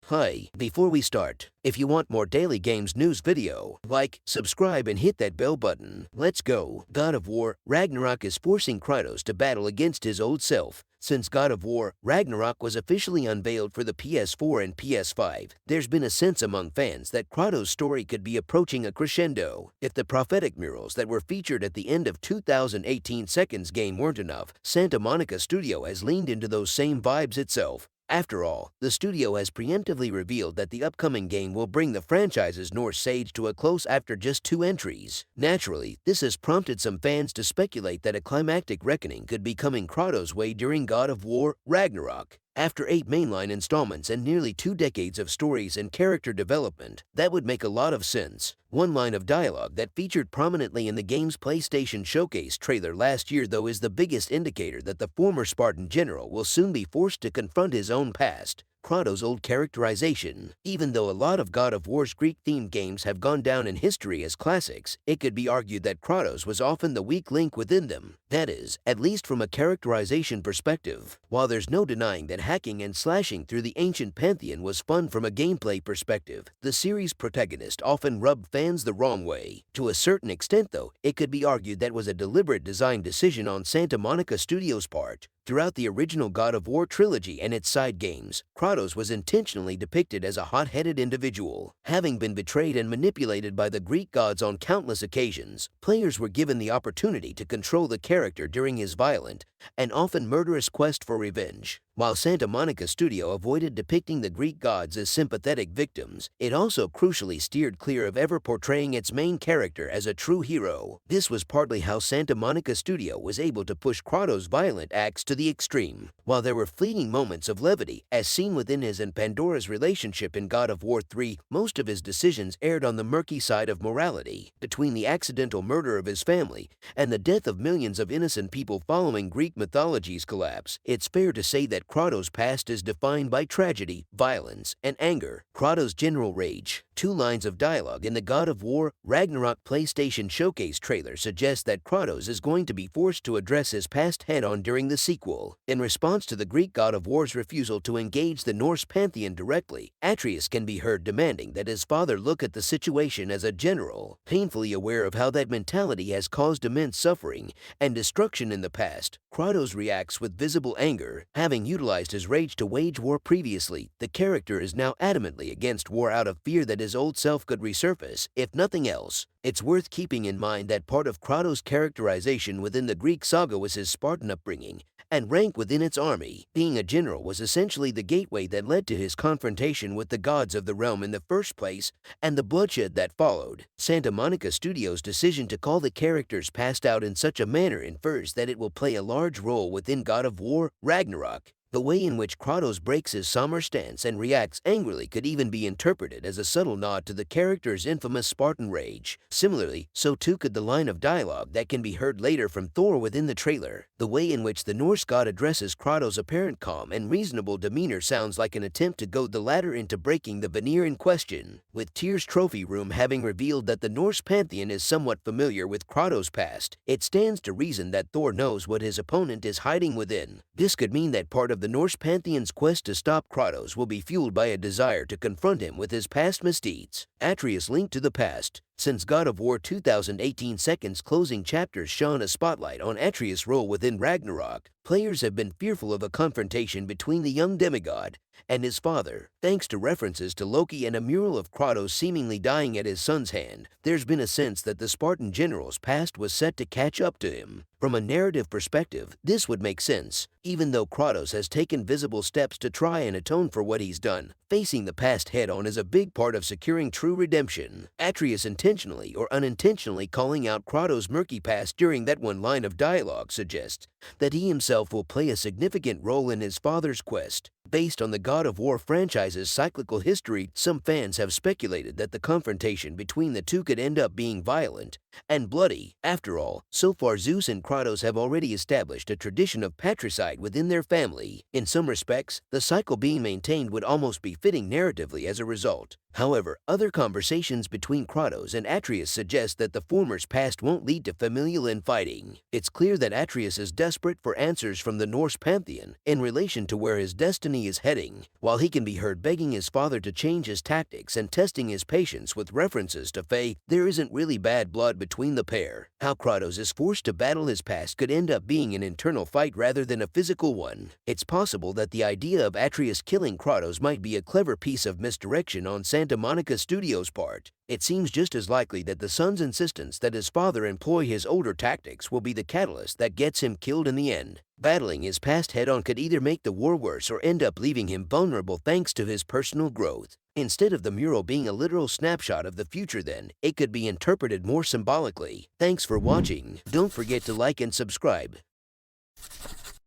Hi, before we start, if you want more daily games news video, like, subscribe and hit that bell button. Let's go. God of War Ragnarok is forcing Kratos to battle against his old self. Since God of War Ragnarok was officially unveiled for the PS4 and PS5, there's been a sense among fans that Kratos' story could be approaching a crescendo. If the prophetic murals that were featured at the end of 2018 Seconds game weren't enough, Santa Monica Studio has leaned into those same vibes itself. After all, the studio has preemptively revealed that the upcoming game will bring the franchise's Norse sage to a close after just 2 entries. Naturally, this has prompted some fans to speculate that a climactic reckoning could be coming Kratos' way during God of War Ragnarok. After 8 mainline installments and nearly 2 decades of stories and character development, that would make a lot of sense. One line of dialogue that featured prominently in the game's PlayStation Showcase trailer last year, though, is the biggest indicator that the former Spartan general will soon be forced to confront his own past. Kratos' old characterization. Even though a lot of God of War's Greek-themed games have gone down in history as classics, it could be argued that Kratos was often the weak link within them. That is, at least from a characterization perspective. While there's no denying that hacking and slashing through the ancient pantheon was fun from a gameplay perspective, the series' protagonist often rubbed fans the wrong way. To a certain extent, though, it could be argued that was a deliberate design decision on Santa Monica Studios' part. Throughout the original God of War trilogy and its side games, Kratos was intentionally depicted as a hot-headed individual. Having been betrayed and manipulated by the Greek gods on countless occasions, players were given the opportunity to control the character during his violent and often murderous quest for revenge. While Santa Monica Studio avoided depicting the Greek gods as sympathetic victims, it also crucially steered clear of ever portraying its main character as a true hero. This was partly how Santa Monica Studio was able to push Kratos' violent acts to the extreme. While there were fleeting moments of levity, as seen within his and Pandora's relationship in God of War 3, most of his decisions erred on the murky side of morality. Between the accidental murder of his family and the death of millions of innocent people following Greek mythology's collapse, it's fair to say that Kratos' past is defined by tragedy, violence, and anger. Kratos' general rage. 2 lines of dialogue in the God of War Ragnarok PlayStation Showcase trailer suggest that Kratos is going to be forced to address his past head-on during the sequel. In response to the Greek God of War's refusal to engage the Norse pantheon directly, Atreus can be heard demanding that his father look at the situation as a general. Painfully aware of how that mentality has caused immense suffering and destruction in the past, Kratos reacts with visible anger. Having utilized his rage to wage war previously, the character is now adamantly against war out of fear that his old self could resurface. If nothing else, it's worth keeping in mind that part of Kratos' characterization within the Greek saga was his Spartan upbringing and rank within its army. Being a general was essentially the gateway that led to his confrontation with the gods of the realm in the first place and the bloodshed that followed. Santa Monica Studios' decision to call the character's past out in such a manner infers that it will play a large role within God of War Ragnarok. The way in which Kratos breaks his somber stance and reacts angrily could even be interpreted as a subtle nod to the character's infamous Spartan rage. Similarly, so too could the line of dialogue that can be heard later from Thor within the trailer. The way in which the Norse god addresses Kratos' apparent calm and reasonable demeanor sounds like an attempt to goad the latter into breaking the veneer in question. With Tyr's trophy room having revealed that the Norse pantheon is somewhat familiar with Kratos' past, it stands to reason that Thor knows what his opponent is hiding within. This could mean that part of the Norse pantheon's quest to stop Kratos will be fueled by a desire to confront him with his past misdeeds. Atreus linked to the past. Since God of War 2018 Seconds closing chapters shone a spotlight on Atreus' role within Ragnarok, players have been fearful of a confrontation between the young demigod and his father. Thanks to references to Loki and a mural of Kratos seemingly dying at his son's hand, there's been a sense that the Spartan general's past was set to catch up to him. From a narrative perspective, this would make sense. Even though Kratos has taken visible steps to try and atone for what he's done, facing the past head-on is a big part of securing true redemption. Atreus intentionally or unintentionally calling out Kratos' murky past during that one line of dialogue suggests that he himself will play a significant role in his father's quest. Based on the God of War franchise's cyclical history, some fans have speculated that the confrontation between the two could end up being violent and bloody. After all, so far Zeus and Kratos have already established a tradition of patricide within their family. In some respects, the cycle being maintained would almost be fitting narratively as a result. However, other conversations between Kratos and Atreus suggest that the former's past won't lead to familial infighting. It's clear that Atreus is desperate for answers from the Norse pantheon in relation to where his destiny company is heading, while he can be heard begging his father to change his tactics and testing his patience with references to Faye, there isn't really bad blood between the pair. How Kratos is forced to battle his past could end up being an internal fight rather than a physical one. It's possible that the idea of Atreus killing Kratos might be a clever piece of misdirection on Santa Monica Studios' part. It seems just as likely that the son's insistence that his father employ his older tactics will be the catalyst that gets him killed in the end. Battling his past head-on could either make the war worse or end up leaving him vulnerable thanks to his personal growth. Instead of the mural being a literal snapshot of the future then, it could be interpreted more symbolically. Thanks for watching. Don't forget to like and subscribe.